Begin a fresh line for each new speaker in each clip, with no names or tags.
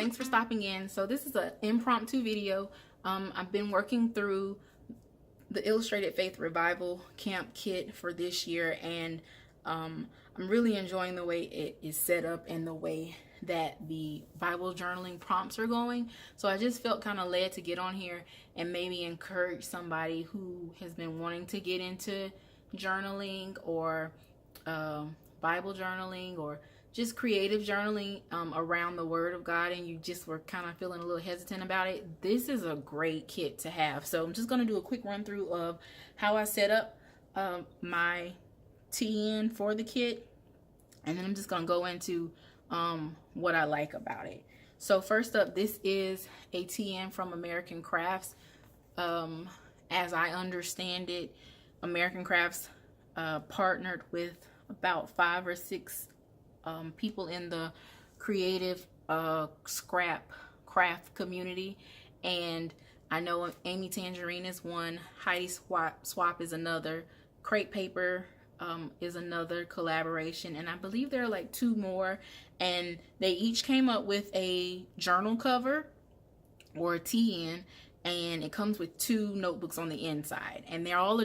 thanks for stopping in. So this is an impromptu video. I've been working through the Illustrated Faith Revival Camp Kit for this year, and I'm really enjoying the way it is set up and the way that the Bible journaling prompts are going. So I just felt kind of led to get on here and maybe encourage somebody who has been wanting to get into journaling or Bible journaling or just creative journaling around the Word of God, and you just were kind of feeling a little hesitant about it. This is a great kit to have. So I'm just going to do a quick run through of how I set up my TN for the kit, and then I'm just going to go into what I like about it. So first up, this is a TN from American Crafts. As I understand it, American Crafts partnered with about 5 or 6 people in the creative scrap craft community, and I know Amy Tangerine is one, Heidi Swap is another, Crepe Paper is another collaboration, and I believe there are like 2 more, and they each came up with a journal cover or a TN, and it comes with 2 notebooks on the inside, and they're all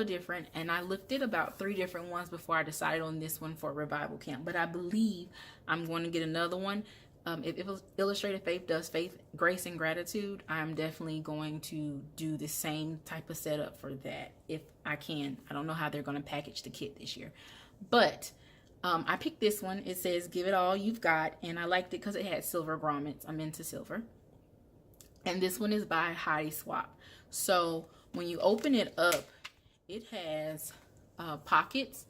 different, and I looked at about 3 different ones before I decided on this one for Revival Camp. But I believe I'm going to get another one. If Illustrated Faith does Faith, Grace, and Gratitude, I'm definitely going to do the same type of setup for that if I can. I don't know how they're going to package the kit this year, but I picked this one. It says give it all you've got, and I liked it because it had silver grommets. I'm into silver. And this one is by Heidi Swap. So when you open it up, it has pockets,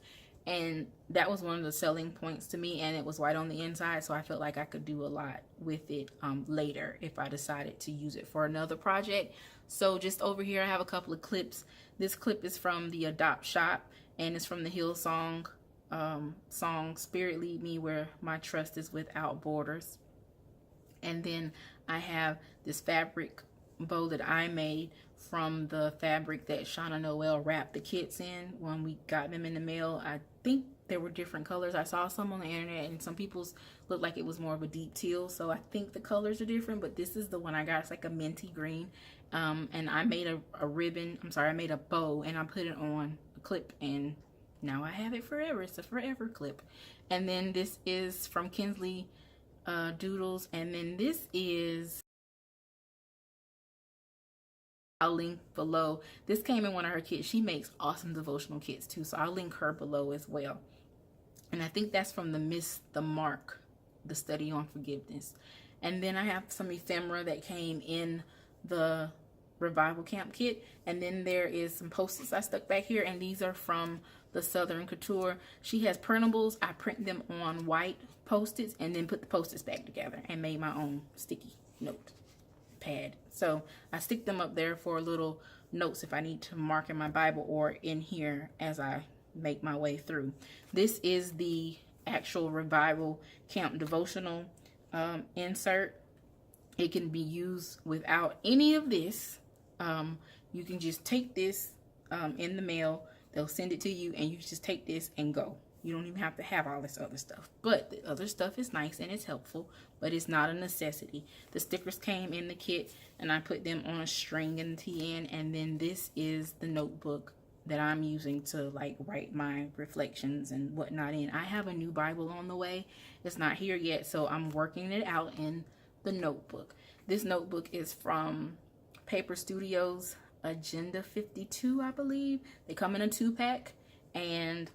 and that was one of the selling points to me, and it was white on the inside, so I felt like I could do a lot with it later if I decided to use it for another project. So just over here I have a couple of clips. This clip is from the Adopt Shop, and it's from the Hillsong song Spirit Lead Me Where My Trust Is Without Borders. And then I have this fabric bow that I made from the fabric that Shauna Noel wrapped the kits in when we got them in the mail. I think there were different colors. I saw some on the internet, and some people's looked like it was more of a deep teal, so I think the colors are different, but this is the one I got. It's like a minty green. And I made a ribbon, I made a bow, and I put it on a clip, and now I have it forever. It's a forever clip. And then this is from Kinsley Doodles, and then this is, I'll link below. This came in one of her kits. She makes awesome devotional kits too, so I'll link her below as well. And I think that's from the Miss the Mark, the study on forgiveness. And then I have some ephemera that came in the Revival Camp kit, and then there is some post-its I stuck back here, and these are from the Southern Couture. She has printables. I print them on white post-its and then put the post-its back together and made my own sticky note pad. So I stick them up there for little notes if I need to mark in my Bible or in here as I make my way through. This is the actual Revival Camp devotional insert. It can be used without any of this. You can just take this in the mail. They'll send it to you, and you just take this and go. You don't even have to have all this other stuff. But the other stuff is nice and it's helpful, but it's not a necessity. The stickers came in the kit, and I put them on a string in the TN, and then this is the notebook that I'm using to like write my reflections and whatnot in. I have a new Bible on the way. It's not here yet, so I'm working it out in the notebook. This notebook is from Paper Studios Agenda 52, I believe. They come in a 2-pack, and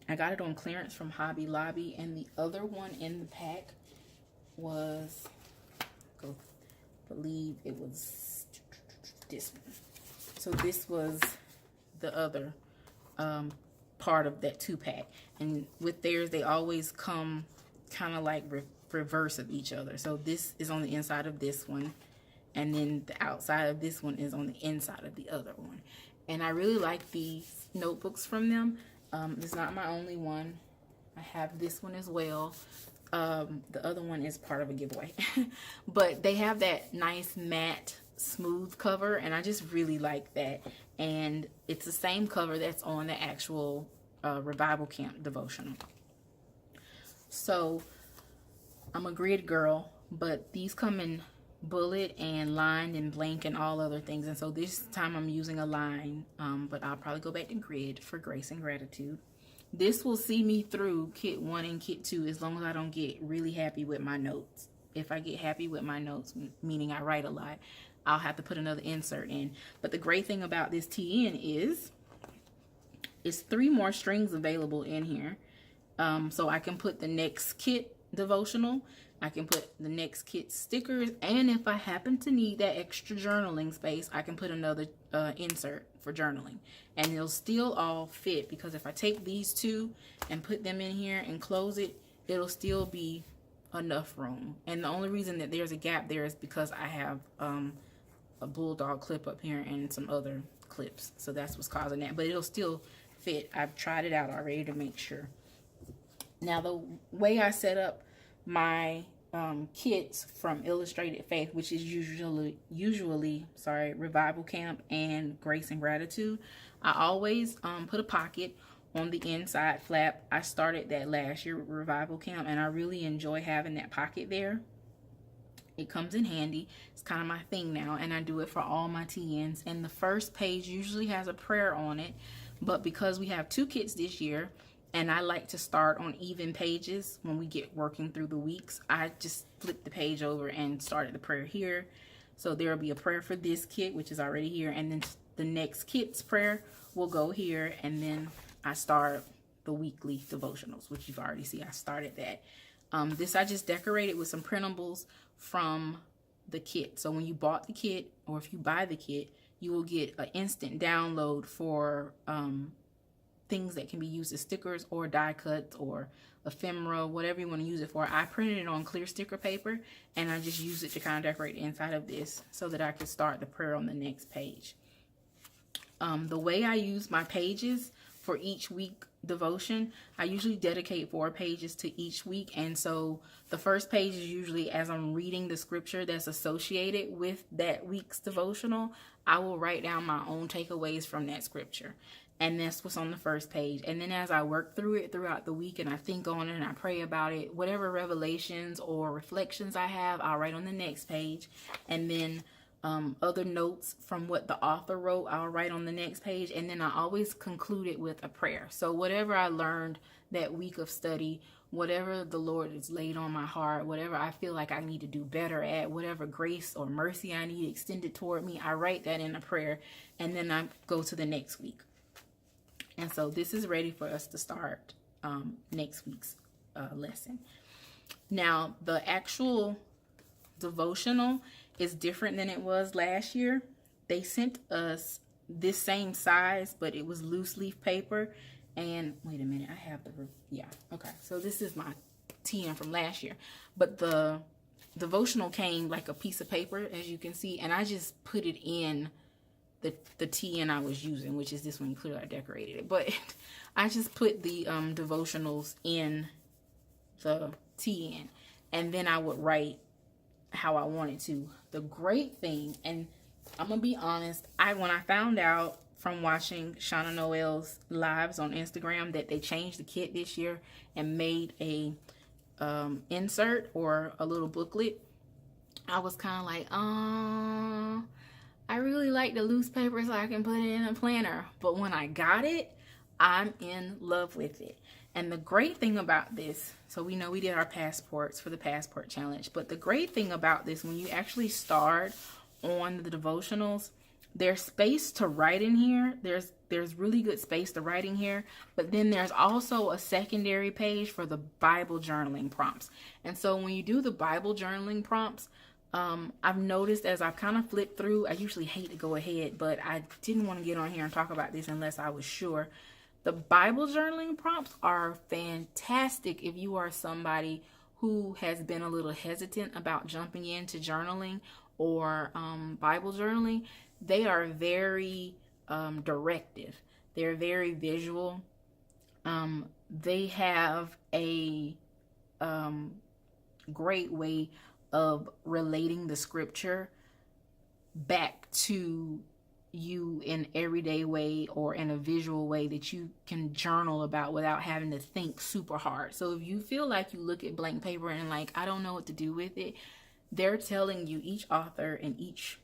I got it on clearance from Hobby Lobby, and the other one in the pack was, I believe it was this one. So this was the other part of that 2-pack, and with theirs they always come kind of like reverse of each other. So this is on the inside of this one, and then the outside of this one is on the inside of the other one. And I really like these notebooks from them. It's not my only one. I have this one as well. The other one is part of a giveaway. But they have that nice matte smooth cover, and I just really like that. And it's the same cover that's on the actual Revival Camp devotional. So I'm a grid girl, but these come in bullet and lined and blank and all other things. And so this time I'm using a line, but I'll probably go back to grid for grace and gratitude. This will see me through kit 1 and kit 2 as long as I don't get really happy with my notes. If I get happy with my notes, meaning I write a lot, I'll have to put another insert in. But the great thing about this TN is it's 3 more strings available in here. So I can put the next kit devotional, I can put the next kit stickers, and if I happen to need that extra journaling space, I can put another insert for journaling. And it'll still all fit, because if I take these 2 and put them in here and close it, it'll still be enough room. And the only reason that there's a gap there is because I have a bulldog clip up here and some other clips. So that's what's causing that. But it'll still fit. I've tried it out already to make sure. Now, the way I set up my kits from Illustrated Faith, which is usually Revival Camp and Grace and Gratitude, I always put a pocket on the inside flap. I started that last year with Revival Camp, and I really enjoy having that pocket there. It comes in handy. It's kind of my thing now, and I do it for all my TNs. And the first page usually has a prayer on it, but because we have 2 kits this year, and I like to start on even pages when we get working through the weeks, I just flipped the page over and started the prayer here. So there will be a prayer for this kit, which is already here, and then the next kit's prayer will go here, and then I start the weekly devotionals, which you've already seen. I started that. This I just decorated with some printables from the kit. So when you bought the kit, or if you buy the kit, you will get an instant download for things that can be used as stickers or die cuts or ephemera, whatever you want to use it for. I printed it on clear sticker paper, and I just used it to kind of decorate the inside of this so that I could start the prayer on the next page. The way I use my pages for each week devotion, I usually dedicate 4 pages to each week. And so the first page is usually as I'm reading the scripture that's associated with that week's devotional, I will write down my own takeaways from that scripture. And that's what's on the first page. And then as I work through it throughout the week and I think on it and I pray about it, whatever revelations or reflections I have, I'll write on the next page. And then other notes from what the author wrote, I'll write on the next page. And then I always conclude it with a prayer. So whatever I learned that week of study, whatever the Lord has laid on my heart, whatever I feel like I need to do better at, whatever grace or mercy I need extended toward me, I write that in a prayer. And then I go to the next week. And so this is ready for us to start next week's lesson. Now, the actual devotional is different than it was last year. They sent us this same size, but it was loose leaf paper. And wait a minute, I have the, yeah, okay. So this is my TN from last year. But the devotional came like a piece of paper, as you can see, and I just put it in the TN I was using, which is this one. Clearly I decorated it, but I just put the devotionals in the TN, and then I would write how I wanted to. The great thing, and I'm gonna be honest, when I found out from watching Shauna Noel's lives on Instagram that they changed the kit this year and made a insert or a little booklet, I was kind of like, I really like the loose paper so I can put it in a planner. But when I got it, I'm in love with it. And the great thing about this, so we know we did our passports for the passport challenge, but the great thing about this, when you actually start on the devotionals, there's space to write in here. There's really good space to write in here, but then there's also a secondary page for the Bible journaling prompts. And so when you do the Bible journaling prompts, I've noticed as I've kind of flipped through, I usually hate to go ahead, but I didn't want to get on here and talk about this unless I was sure. The Bible journaling prompts are fantastic if you are somebody who has been a little hesitant about jumping into journaling or Bible journaling. They are very directive. They're very visual. They have a great way of relating the scripture back to you in everyday way or in a visual way that you can journal about without having to think super hard. So if you feel like you look at blank paper and like, I don't know what to do with it, they're telling you, each author and each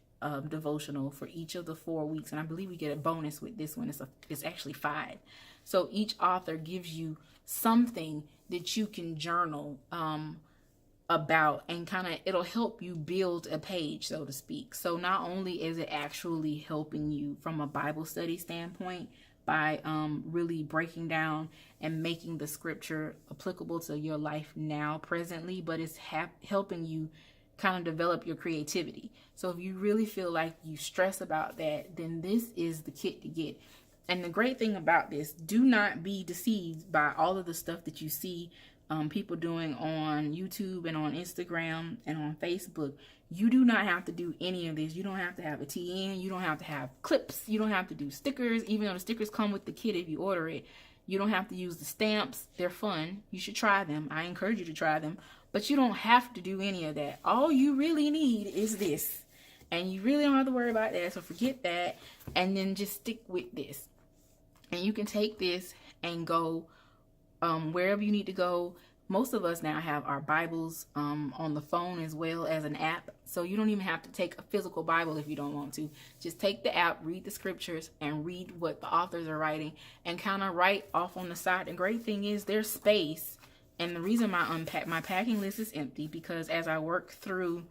devotional for each of the 4 weeks, and I believe we get a bonus with this one. It's actually 5. So each author gives you something that you can journal about, and kind of it'll help you build a page, so to speak. So not only is it actually helping you from a Bible study standpoint by really breaking down and making the scripture applicable to your life now, presently, but it's helping you kind of develop your creativity. So if you really feel like you stress about that, then this is the kit to get. And the great thing about this, do not be deceived by all of the stuff that you see people doing on YouTube and on Instagram and on Facebook. You do not have to do any of this. You don't have to have a TN. You don't have to have clips. You don't have to do stickers, even though the stickers come with the kit if you order it. You don't have to use the stamps. They're fun. You should try them. I encourage you to try them. But you don't have to do any of that. All you really need is this. And you really don't have to worry about that. So forget that. And then just stick with this. And you can take this and go wherever you need to go. Most of us now have our Bibles on the phone as well as an app. So you don't even have to take a physical Bible if you don't want to. Just take the app, read the scriptures, and read what the authors are writing, and kind of write off on the side. The great thing is there's space. And the reason my packing list is empty, because as I work through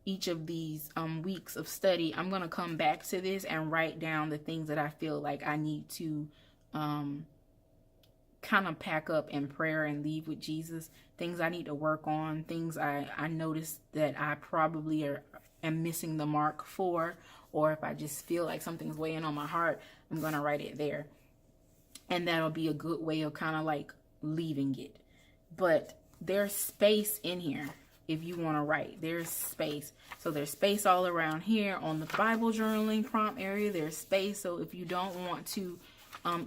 each of these weeks of study, I'm going to come back to this and write down the things that I feel like I need to kind of pack up in prayer and leave with Jesus. Things I need to work on, things I noticed that I probably am missing the mark for, or if I just feel like something's weighing on my heart, I'm going to write it there. And that'll be a good way of kind of like leaving it. But there's space in here if you want to write. There's space. So there's space all around here on the Bible journaling prompt area. There's space. So if you don't want to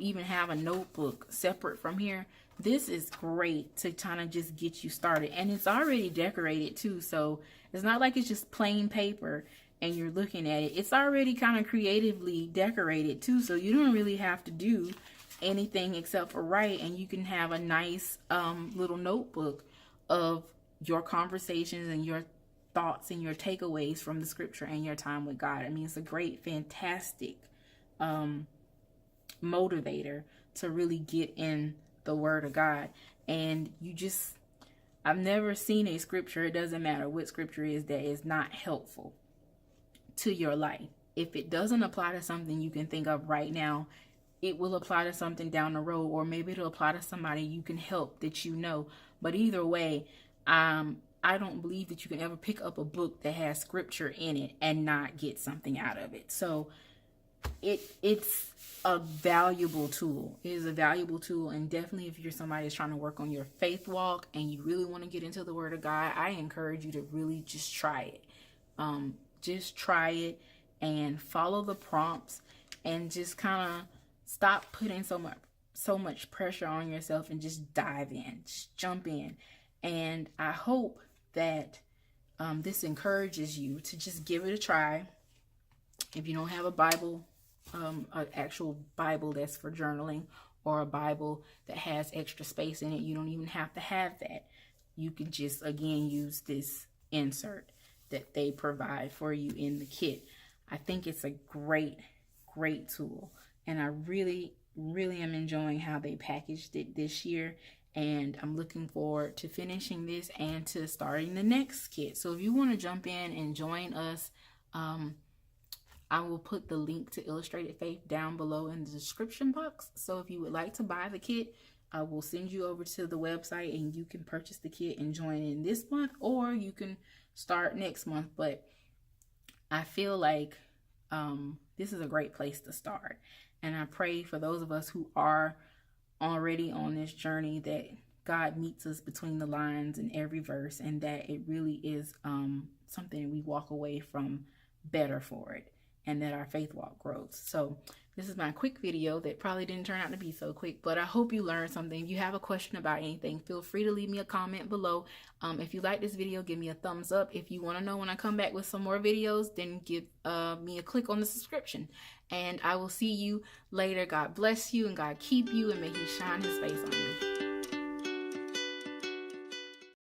even have a notebook separate from here, this is great to kind of just get you started. And it's already decorated too. So it's not like it's just plain paper and you're looking at it. It's already kind of creatively decorated too. So you don't really have to do anything except for write, and you can have a nice little notebook of your conversations and your thoughts and your takeaways from the scripture and your time with God. I mean, it's a great, fantastic motivator to really get in the Word of God. And I've never seen a scripture, it doesn't matter what scripture is, that is not helpful to your life. If it doesn't apply to something you can think of right now, it will apply to something down the road, or maybe it'll apply to somebody you can help that you know. But either way, I don't believe that you can ever pick up a book that has scripture in it and not get something out of it. So it's a valuable tool. It is a valuable tool, and definitely if you're somebody that's trying to work on your faith walk and you really want to get into the Word of God, I encourage you to really just try it. Just try it and follow the prompts, and just kind of stop putting so much pressure on yourself and just dive in, just jump in. And I hope that this encourages you to just give it a try. If you don't have a Bible, an actual Bible that's for journaling, or a Bible that has extra space in it, you don't even have to have that. You can just, again, use this insert that they provide for you in the kit. I think it's a great tool. And I really am enjoying how they packaged it this year. And I'm looking forward to finishing this and to starting the next kit. So if you want to jump in and join us, I will put the link to Illustrated Faith down below in the description box. So if you would like to buy the kit, I will send you over to the website and you can purchase the kit and join in this month, or you can start next month. But I feel like this is a great place to start. And I pray for those of us who are already on this journey that God meets us between the lines in every verse, and that it really is something we walk away from better for it, and that our faith walk grows. So this is my quick video that probably didn't turn out to be so quick, but I hope you learned something. If you have a question about anything, feel free to leave me a comment below. If you like this video, give me a thumbs up. If you want to know when I come back with some more videos, then give me a click on the subscription. And I will see you later. God bless you, and God keep you, and may He shine His face on you.